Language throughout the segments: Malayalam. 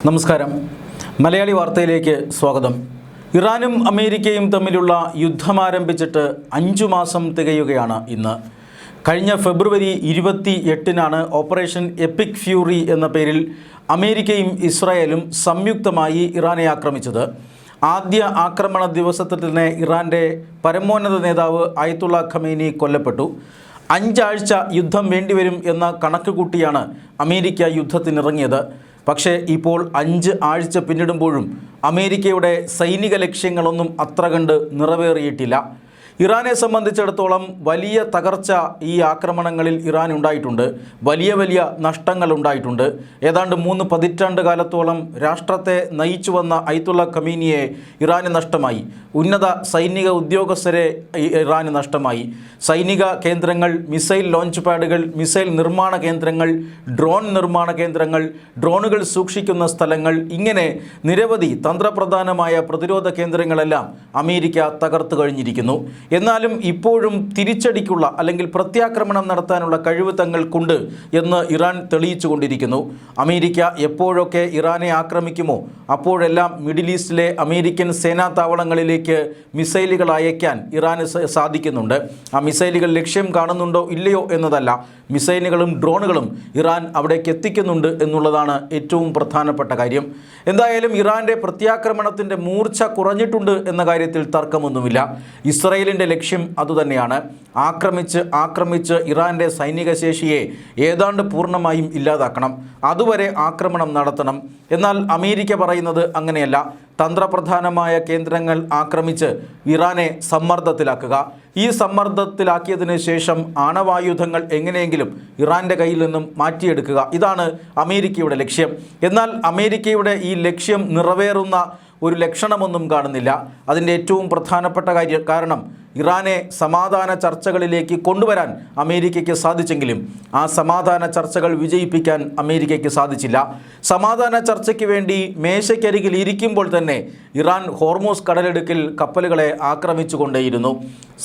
നമസ്കാരം. മലയാളി വാർത്തയിലേക്ക് സ്വാഗതം. ഇറാനും അമേരിക്കയും തമ്മിലുള്ള യുദ്ധം ആരംഭിച്ചിട്ട് 5 മാസം തികയുകയാണ് ഇന്ന്. കഴിഞ്ഞ ഫെബ്രുവരി 28-നാണ് ഓപ്പറേഷൻ എപ്പിക് ഫ്യൂറി എന്ന പേരിൽ അമേരിക്കയും ഇസ്രായേലും സംയുക്തമായി ഇറാനെ ആക്രമിച്ചത്. ആദ്യ ആക്രമണ ദിവസത്തിൽ തന്നെ ഇറാൻ്റെ പരമോന്നത നേതാവ് അയത്തുള്ള ഖമേനി കൊല്ലപ്പെട്ടു. 5 ആഴ്ച യുദ്ധം വേണ്ടിവരും എന്ന കണക്ക് കൂട്ടിയാണ് അമേരിക്ക യുദ്ധത്തിനിറങ്ങിയത്. പക്ഷേ ഇപ്പോൾ 5 ആഴ്ച പിന്നിടുമ്പോഴും അമേരിക്കയുടെ സൈനിക ലക്ഷ്യങ്ങളൊന്നും അത്ര കണ്ട് നിറവേറിയിട്ടില്ല. ഇറാനെ സംബന്ധിച്ചിടത്തോളം വലിയ തകർച്ച ഈ ആക്രമണങ്ങളിൽ ഇറാൻ ഉണ്ടായിട്ടുണ്ട്. വലിയ നഷ്ടങ്ങൾ ഉണ്ടായിട്ടുണ്ട്. ഏതാണ്ട് 3 പതിറ്റാണ്ട് കാലത്തോളം രാഷ്ട്രത്തെ നയിച്ചു വന്ന അയത്തുള്ള ഖമീനിയെ ഇറാന് നഷ്ടമായി. ഉന്നത സൈനിക ഉദ്യോഗസ്ഥരെ ഇറാന് നഷ്ടമായി. സൈനിക കേന്ദ്രങ്ങൾ, മിസൈൽ ലോഞ്ച് പാഡുകൾ, മിസൈൽ നിർമ്മാണ കേന്ദ്രങ്ങൾ, ഡ്രോൺ നിർമ്മാണ കേന്ദ്രങ്ങൾ, ഡ്രോണുകൾ സൂക്ഷിക്കുന്ന സ്ഥലങ്ങൾ, ഇങ്ങനെ നിരവധി തന്ത്രപ്രധാനമായ പ്രതിരോധ കേന്ദ്രങ്ങളെല്ലാം അമേരിക്ക തകർത്തു കഴിഞ്ഞിരിക്കുന്നു. എന്നാലും ഇപ്പോഴും തിരിച്ചടിക്കുള്ള അല്ലെങ്കിൽ പ്രത്യാക്രമണം നടത്താനുള്ള കഴിവ് തങ്ങൾക്കുണ്ട് എന്ന് ഇറാൻ തെളിയിച്ചു കൊണ്ടിരിക്കുന്നു. അമേരിക്ക എപ്പോഴൊക്കെ ഇറാനെ ആക്രമിക്കുമോ അപ്പോഴെല്ലാം മിഡിൽ ഈസ്റ്റിലെ അമേരിക്കൻ സേനാ താവളങ്ങളിലേക്ക് മിസൈലുകൾ അയക്കാൻ ഇറാന് സാധിക്കുന്നുണ്ട്. ആ മിസൈലുകൾ ലക്ഷ്യം കാണുന്നുണ്ടോ ഇല്ലയോ എന്നതല്ല, മിസൈലുകളും ഡ്രോണുകളും ഇറാൻ അവിടേക്ക് എത്തിക്കുന്നുണ്ട് എന്നുള്ളതാണ് ഏറ്റവും പ്രധാനപ്പെട്ട കാര്യം. എന്തായാലും ഇറാൻ്റെ പ്രത്യാക്രമണത്തിൻ്റെ മൂർച്ച കുറഞ്ഞിട്ടുണ്ട് എന്ന കാര്യത്തിൽ തർക്കമൊന്നുമില്ല. ഇസ്രായേലിൻ്റെ ലക്ഷ്യം അതുതന്നെയാണ്. ആക്രമിച്ച് ഇറാൻ്റെ സൈനിക ശേഷിയെ ഏതാണ്ട് പൂർണ്ണമായും ഇല്ലാതാക്കണം. അതുവരെ ആക്രമണം നടത്തണം. എന്നാൽ അമേരിക്ക പറയുന്നത് അങ്ങനെയല്ല. തന്ത്രപ്രധാനമായ കേന്ദ്രങ്ങൾ ആക്രമിച്ച് ഇറാനെ സമ്മർദ്ദത്തിലാക്കുക. ഈ സമ്മർദ്ദത്തിലാക്കിയതിന് ശേഷം ആണവായുധങ്ങൾ എങ്ങനെയെങ്കിലും ഇറാൻ്റെ കയ്യിൽ നിന്നും മാറ്റിയെടുക്കുക. ഇതാണ് അമേരിക്കയുടെ ലക്ഷ്യം. എന്നാൽ അമേരിക്കയുടെ ഈ ലക്ഷ്യം നിറവേറുന്ന ഒരു ലക്ഷണമൊന്നും കാണുന്നില്ല. അതിൻ്റെ ഏറ്റവും പ്രധാനപ്പെട്ട കാരണം ഇറാനെ സമാധാന ചർച്ചകളിലേക്ക് കൊണ്ടുവരാൻ അമേരിക്കയ്ക്ക് സാധിച്ചെങ്കിലും ആ സമാധാന ചർച്ചകൾ വിജയിപ്പിക്കാൻ അമേരിക്കയ്ക്ക് സാധിച്ചില്ല. സമാധാന ചർച്ചയ്ക്ക് വേണ്ടി മേശയ്ക്കരികിൽ ഇരിക്കുമ്പോൾ തന്നെ ഇറാൻ ഹോർമൂസ് കടലിടുക്കിൽ കപ്പലുകളെ ആക്രമിച്ചുകൊണ്ടേയിരുന്നു.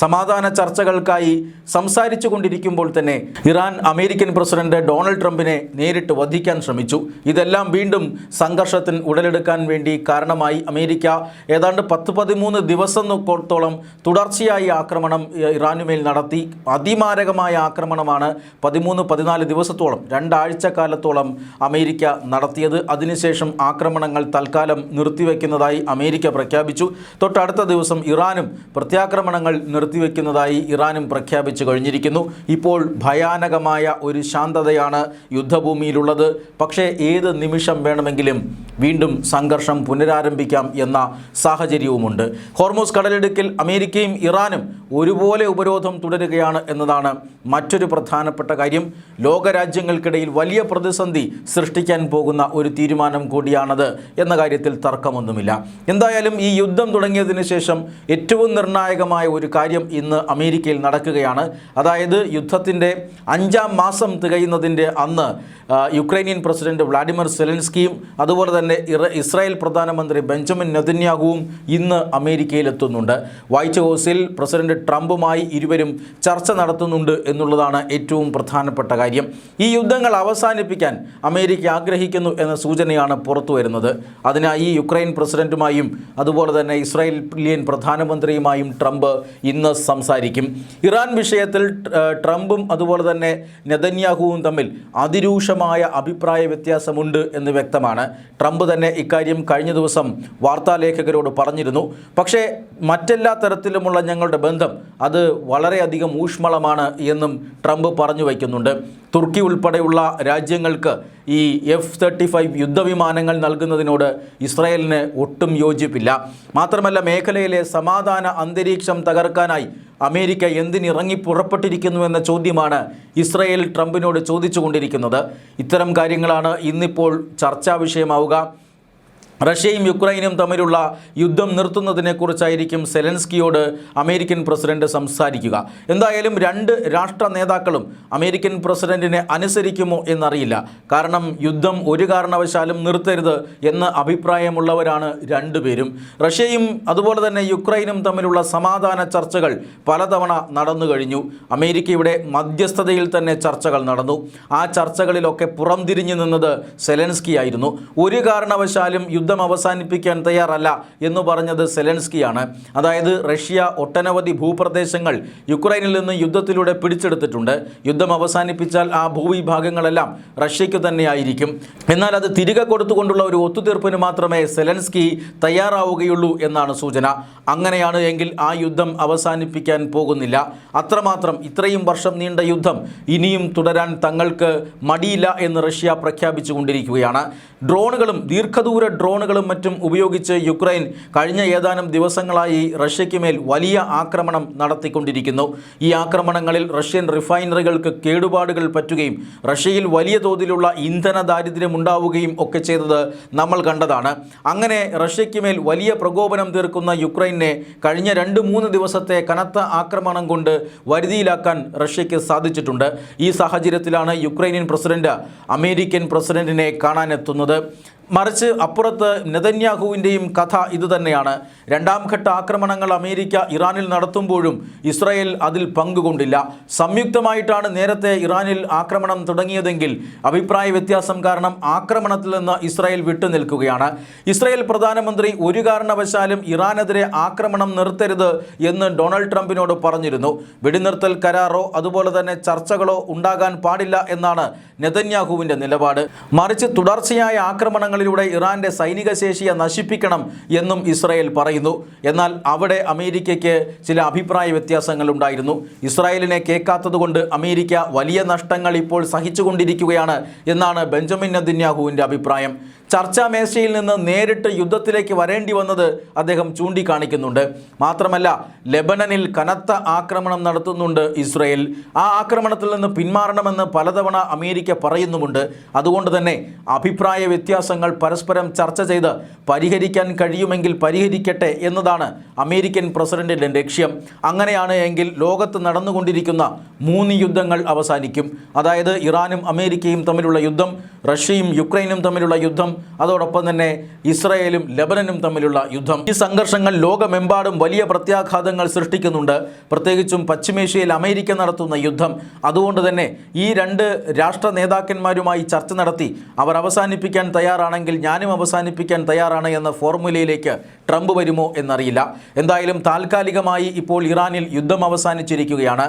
സമാധാന ചർച്ചകൾക്കായി സംസാരിച്ചു കൊണ്ടിരിക്കുമ്പോൾ തന്നെ ഇറാൻ അമേരിക്കൻ പ്രസിഡന്റ് ഡൊണാൾഡ് ട്രംപിനെ നേരിട്ട് വധിക്കാൻ ശ്രമിച്ചു. ഇതെല്ലാം വീണ്ടും സംഘർഷത്തിന് ഉടലെടുക്കാൻ വേണ്ടി കാരണമായി. അമേരിക്ക ഏതാണ്ട് 10-13 ദിവസത്തോളം തുടർച്ചയായി ആക്രമണം ഇറാനുമേൽ നടത്തി. അതിമാരകമായ ആക്രമണമാണ് 13-14 ദിവസത്തോളം 2 ആഴ്ചക്കാലത്തോളം അമേരിക്ക നടത്തിയത്. അതിനുശേഷം ആക്രമണങ്ങൾ തൽക്കാലം നിർത്തിവെക്കുന്നതായി അമേരിക്ക പ്രഖ്യാപിച്ചു. തൊട്ടടുത്ത ദിവസം ഇറാനും പ്രത്യാക്രമണങ്ങൾ നിർത്തിവെക്കുന്നതായി ഇറാനും പ്രഖ്യാപിച്ചു കഴിഞ്ഞിരിക്കുന്നു. ഇപ്പോൾ ഭയാനകമായ ഒരു ശാന്തതയാണ് യുദ്ധഭൂമിയിലുള്ളത്. പക്ഷേ ഏത് നിമിഷം വേണമെങ്കിലും വീണ്ടും സംഘർഷം പുനരാരംഭിക്കാം എന്ന സാഹചര്യവുമുണ്ട്. ഹോർമൂസ് കടലിടുക്കിൽ അമേരിക്കയും ഇറാനും ഒരുപോലെ ഉപരോധം തുടരുകയാണ് എന്നതാണ് മറ്റൊരു പ്രധാനപ്പെട്ട കാര്യം. ലോകരാജ്യങ്ങൾക്കിടയിൽ വലിയ പ്രതിസന്ധി സൃഷ്ടിക്കാൻ പോകുന്ന ഒരു തീരുമാനം കൂടിയാണത് എന്ന കാര്യത്തിൽ തർക്കമൊന്നുമില്ല. എന്തായാലും ഈ യുദ്ധം തുടങ്ങിയതിന് ശേഷം ഏറ്റവും നിർണായകമായ ഒരു കാര്യം ഇന്ന് അമേരിക്കയിൽ നടക്കുകയാണ്. അതായത് യുദ്ധത്തിൻ്റെ 5-ാം മാസം തികയുന്നതിൻ്റെ അന്ന് യുക്രൈനിയൻ പ്രസിഡന്റ് വ്ളാഡിമിർ സെലൻസ്കിയും അതുപോലെ തന്നെ ഇസ്രായേൽ പ്രധാനമന്ത്രി ബെഞ്ചമിൻ നെതന്യാഹുവും ഇന്ന് അമേരിക്കയിലെത്തുന്നുണ്ട്. വൈറ്റ് ഹൗസിൽ പ്രസിഡന്റ് ട്രംപുമായി ഇരുവരും ചർച്ച നടത്തുന്നുണ്ട് എന്നുള്ളതാണ് ഏറ്റവും പ്രധാനപ്പെട്ട കാര്യം. ഈ യുദ്ധങ്ങൾ അവസാനിപ്പിക്കാൻ അമേരിക്ക ആഗ്രഹിക്കുന്നു എന്ന സൂചനയാണ് പുറത്തു വരുന്നത്. അതിനായി യുക്രൈൻ പ്രസിഡന്റുമായും അതുപോലെ തന്നെ ഇസ്രായേലിയൻ പ്രധാനമന്ത്രിയുമായും ട്രംപ് ഇന്ന് സംസാരിക്കും. ഇറാൻ വിഷയത്തിൽ ട്രംപും അതുപോലെ തന്നെ നെതന്യാഹുവും തമ്മിൽ അതിരൂക്ഷമായ അഭിപ്രായ വ്യത്യാസമുണ്ട് എന്ന് വ്യക്തമാണ്. ട്രംപ് തന്നെ ഇക്കാര്യം കഴിഞ്ഞ ദിവസം വാർത്താലേഖകരോട് പറഞ്ഞിരുന്നു. പക്ഷേ മറ്റെല്ലാ തരത്തിലുമുള്ള ഞങ്ങളുടെ ബന്ധം അത് വളരെയധികം ഊഷ്മളമാണ് എന്നും ട്രംപ് പറഞ്ഞു വയ്ക്കുന്നുണ്ട്. തുർക്കി ഉൾപ്പെടെയുള്ള രാജ്യങ്ങൾക്ക് ഈ F-35 യുദ്ധവിമാനങ്ങൾ നൽകുന്നതിനോട് ഇസ്രായേലിന് ഒട്ടും യോജിപ്പില്ല. മാത്രമല്ല, മേഖലയിലെ സമാധാന അന്തരീക്ഷം തകർക്കാനായി അമേരിക്ക എന്തിനിറങ്ങി പുറപ്പെട്ടിരിക്കുന്നു എന്ന ചോദ്യമാണ് ഇസ്രായേൽ ട്രംപിനോട് ചോദിച്ചുകൊണ്ടിരിക്കുന്നത്. ഇത്തരം കാര്യങ്ങളാണ് ഇന്നിപ്പോൾ ചർച്ചാ വിഷയമാവുക. റഷ്യയും യുക്രൈനും തമ്മിലുള്ള യുദ്ധം നിർത്തുന്നതിനെക്കുറിച്ചായിരിക്കും സെലൻസ്കിയോട് അമേരിക്കൻ പ്രസിഡന്റ് സംസാരിക്കുക. എന്തായാലും രണ്ട് രാഷ്ട്ര നേതാക്കളും അമേരിക്കൻ പ്രസിഡന്റിനെ അനുസരിക്കുമോ എന്നറിയില്ല. കാരണം യുദ്ധം ഒരു കാരണവശാലും നിർത്തരുത് എന്ന അഭിപ്രായമുള്ളവരാണ് രണ്ടുപേരും. റഷ്യയും അതുപോലെ തന്നെ യുക്രൈനും തമ്മിലുള്ള സമാധാന ചർച്ചകൾ പലതവണ നടന്നു കഴിഞ്ഞു. അമേരിക്കയുടെ മധ്യസ്ഥതയിൽ തന്നെ ചർച്ചകൾ നടന്നു. ആ ചർച്ചകളിലൊക്കെ പുറംതിരിഞ്ഞു നിന്നത് സെലൻസ്കി ആയിരുന്നു. ഒരു കാരണവശാലും യുദ്ധം അവസാനിപ്പിക്കാൻ തയ്യാറല്ല എന്ന് പറഞ്ഞത് സെലൻസ്കിയാണ്. അതായത് റഷ്യ ഒട്ടനവധി ഭൂപ്രദേശങ്ങൾ യുക്രൈനിൽ നിന്ന് യുദ്ധത്തിലൂടെ പിടിച്ചെടുത്തിട്ടുണ്ട്. യുദ്ധം അവസാനിപ്പിച്ചാൽ ആ ഭൂവിഭാഗങ്ങളെല്ലാം റഷ്യയ്ക്ക് തന്നെയായിരിക്കും. എന്നാൽ അത് തിരികെ കൊടുത്തുകൊണ്ടുള്ള ഒരു ഒത്തുതീർപ്പിന് മാത്രമേ സെലൻസ്കി തയ്യാറാവുകയുള്ളൂ എന്നാണ് സൂചന. അങ്ങനെയാണ് എങ്കിൽ ആ യുദ്ധം അവസാനിപ്പിക്കാൻ പോകുന്നില്ല. അത്രമാത്രം ഇത്രയും വർഷം നീണ്ട യുദ്ധം ഇനിയും തുടരാൻ തങ്ങൾക്ക് മടിയില്ല എന്ന് റഷ്യ പ്രഖ്യാപിച്ചുകൊണ്ടിരിക്കുകയാണ്. ഡ്രോണുകളും ദീർഘദൂര ഡ്രോണുകളും മറ്റും ഉപയോഗിച്ച് യുക്രൈൻ കഴിഞ്ഞ ഏതാനും ദിവസങ്ങളായി റഷ്യയ്ക്ക് മേൽ വലിയ ആക്രമണം നടത്തിക്കൊണ്ടിരിക്കുന്നു. ഈ ആക്രമണങ്ങളിൽ റഷ്യൻ റിഫൈനറികൾക്ക് കേടുപാടുകൾ പറ്റുകയും റഷ്യയിൽ വലിയ തോതിലുള്ള ഇന്ധന ദാരിദ്ര്യം ഉണ്ടാവുകയും ഒക്കെ ചെയ്തത് നമ്മൾ കണ്ടതാണ്. അങ്ങനെ റഷ്യയ്ക്ക് മേൽ വലിയ പ്രകോപനം തീർക്കുന്ന യുക്രൈനെ കഴിഞ്ഞ 2-3 ദിവസത്തെ കനത്ത ആക്രമണം കൊണ്ട് വരുതിയിലാക്കാൻ റഷ്യയ്ക്ക് സാധിച്ചിട്ടുണ്ട്. ഈ സാഹചര്യത്തിലാണ് യുക്രൈനിയൻ പ്രസിഡന്റ് അമേരിക്കൻ പ്രസിഡന്റിനെ കാണാനെത്തുന്നത്. മറിച്ച് അപ്പുറത്ത് നെതന്യാഹുവിൻ്റെയും കഥ ഇതുതന്നെയാണ്. രണ്ടാം ഘട്ട ആക്രമണങ്ങൾ അമേരിക്ക ഇറാനിൽ നടത്തുമ്പോഴും ഇസ്രായേൽ അതിൽ പങ്കുകൊണ്ടില്ല. സംയുക്തമായിട്ടാണ് നേരത്തെ ഇറാനിൽ ആക്രമണം തുടങ്ങിയതെങ്കിൽ അഭിപ്രായ വ്യത്യാസം കാരണം ആക്രമണത്തിൽ നിന്ന് ഇസ്രായേൽ വിട്ടുനിൽക്കുകയാണ്. ഇസ്രായേൽ പ്രധാനമന്ത്രി ഒരു കാരണവശാലും ഇറാനെതിരെ ആക്രമണം നിർത്തരുത് എന്ന് ഡൊണാൾഡ് ട്രംപിനോട് പറഞ്ഞിരുന്നു. വെടിനിർത്തൽ കരാറോ അതുപോലെ തന്നെ ചർച്ചകളോ ഉണ്ടാകാൻ പാടില്ല എന്നാണ് നെതന്യാഹുവിൻ്റെ നിലപാട്. മറിച്ച് തുടർച്ചയായ ആക്രമണങ്ങളിലൂടെ ഇറാന്റെ സൈനിക ശേഷിയെ നശിപ്പിക്കണം എന്നും ഇസ്രായേൽ പറയുന്നു. എന്നാൽ അവിടെ അമേരിക്കയ്ക്ക് ചില അഭിപ്രായ വ്യത്യാസങ്ങൾ ഉണ്ടായിരുന്നു. ഇസ്രായേലിനെ കേൾക്കാത്തതുകൊണ്ട് അമേരിക്ക വലിയ നഷ്ടങ്ങൾ ഇപ്പോൾ സഹിച്ചുകൊണ്ടിരിക്കുകയാണ് എന്നാണ് ബെഞ്ചമിൻ നെതന്യാഹുവിൻ്റെ അഭിപ്രായം. ചർച്ചാ മേശയിൽ നിന്ന് നേരിട്ട് യുദ്ധത്തിലേക്ക് വരേണ്ടി വന്നത് അദ്ദേഹം ചൂണ്ടിക്കാണിക്കുന്നുണ്ട്. മാത്രമല്ല, ലെബനനിൽ കനത്ത ആക്രമണം നടത്തുന്നുണ്ട് ഇസ്രായേൽ. ആ ആക്രമണത്തിൽ നിന്ന് പിന്മാറണമെന്ന് പലതവണ അമേരിക്ക പറയുന്നുമുണ്ട്. അതുകൊണ്ട് തന്നെ അഭിപ്രായ വ്യത്യാസങ്ങൾ പരസ്പരം ചർച്ച ചെയ്ത് പരിഹരിക്കാൻ കഴിയുമെങ്കിൽ പരിഹരിക്കട്ടെ എന്നതാണ് അമേരിക്കൻ പ്രസിഡന്റിൻ്റെ ലക്ഷ്യം. അങ്ങനെയാണ് എങ്കിൽ ലോകത്ത് നടന്നുകൊണ്ടിരിക്കുന്ന 3 യുദ്ധങ്ങൾ അവസാനിക്കും. അതായത് ഇറാനും അമേരിക്കയും തമ്മിലുള്ള യുദ്ധം, റഷ്യയും യുക്രൈനും തമ്മിലുള്ള യുദ്ധം, അതോടൊപ്പം തന്നെ ഇസ്രായേലും ലെബനനും തമ്മിലുള്ള യുദ്ധം. ഈ സംഘർഷങ്ങൾ ലോകമെമ്പാടും വലിയ പ്രത്യാഘാതങ്ങൾ സൃഷ്ടിക്കുന്നുണ്ട്. പ്രത്യേകിച്ചും പശ്ചിമേഷ്യയിൽ അമേരിക്ക നടത്തുന്ന യുദ്ധം. അതുകൊണ്ട് തന്നെ ഈ 2 രാഷ്ട്ര നേതാക്കന്മാരുമായി ചർച്ച നടത്തി അവർ അവസാനിപ്പിക്കാൻ തയ്യാറാണെങ്കിൽ ഞാനും അവസാനിപ്പിക്കാൻ തയ്യാറാണ് എന്ന ഫോർമുലയിലേക്ക് ട്രംപ് വരുമോ എന്നറിയില്ല. എന്തായാലും താൽക്കാലികമായി ഇപ്പോൾ ഇറാനിൽ യുദ്ധം അവസാനിച്ചിരിക്കുകയാണ്.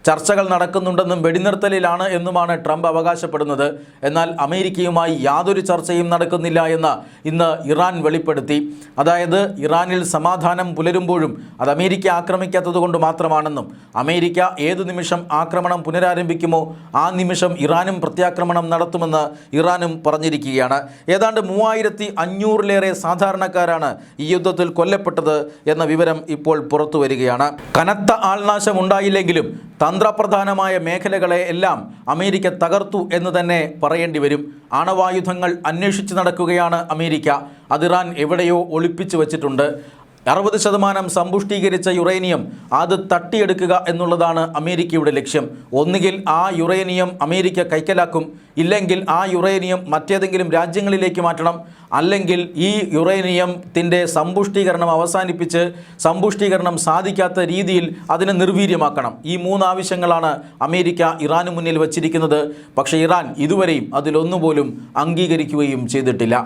ചർച്ചകൾ നടക്കുന്നുണ്ടെന്നും വെടിനിർത്തലിലാണ് എന്നുമാണ് ട്രംപ് അവകാശപ്പെടുന്നത്. എന്നാൽ അമേരിക്കയുമായി യാതൊരു ചർച്ചയും നടക്കുന്നില്ല എന്ന് ഇന്ന് ഇറാൻ വെളിപ്പെടുത്തി. അതായത് ഇറാനിൽ സമാധാനം പുലരുമ്പോഴും അത് അമേരിക്ക ആക്രമിക്കാത്തത് കൊണ്ട് മാത്രമാണെന്നും അമേരിക്ക ഏതു നിമിഷം ആക്രമണം പുനരാരംഭിക്കുമോ ആ നിമിഷം ഇറാനും പ്രത്യാക്രമണം നടത്തുമെന്ന് ഇറാനും പറഞ്ഞിരിക്കുകയാണ്. ഏതാണ്ട് 3500-ലേറെ സാധാരണക്കാരാണ് ഈ യുദ്ധത്തിൽ കൊല്ലപ്പെട്ടത് എന്ന വിവരം ഇപ്പോൾ പുറത്തു വരികയാണ്. കനത്ത ആൾനാശം ഉണ്ടായില്ലെങ്കിലും തന്ത്രപ്രധാനമായ മേഖലകളെ എല്ലാം അമേരിക്ക തകർത്തു എന്ന് തന്നെ പറയേണ്ടി വരും. ആണവായുധങ്ങൾ അന്വേഷിച്ച് നടക്കുകയാണ് അമേരിക്ക. അത് ഇറാൻ എവിടെയോ ഒളിപ്പിച്ചു വച്ചിട്ടുണ്ട്. 60% സമ്പുഷ്ടീകരിച്ച യുറേനിയം അത് തട്ടിയെടുക്കുക എന്നുള്ളതാണ് അമേരിക്കയുടെ ലക്ഷ്യം. ഒന്നുകിൽ ആ യുറേനിയം അമേരിക്ക കൈക്കലാക്കും, ഇല്ലെങ്കിൽ ആ യുറേനിയം മറ്റേതെങ്കിലും രാജ്യങ്ങളിലേക്ക് മാറ്റണം, അല്ലെങ്കിൽ ഈ യുറേനിയത്തിൻ്റെ സമ്പുഷ്ടീകരണം അവസാനിപ്പിച്ച് സമ്പുഷ്ടീകരണം സാധിക്കാത്ത രീതിയിൽ അതിനെ നിർവീര്യമാക്കണം. ഈ 3 ആവശ്യങ്ങളാണ് അമേരിക്ക ഇറാന് മുന്നിൽ വച്ചിരിക്കുന്നത്. പക്ഷേ ഇറാൻ ഇതുവരെയും അതിലൊന്നുപോലും അംഗീകരിക്കുകയും ചെയ്തിട്ടില്ല.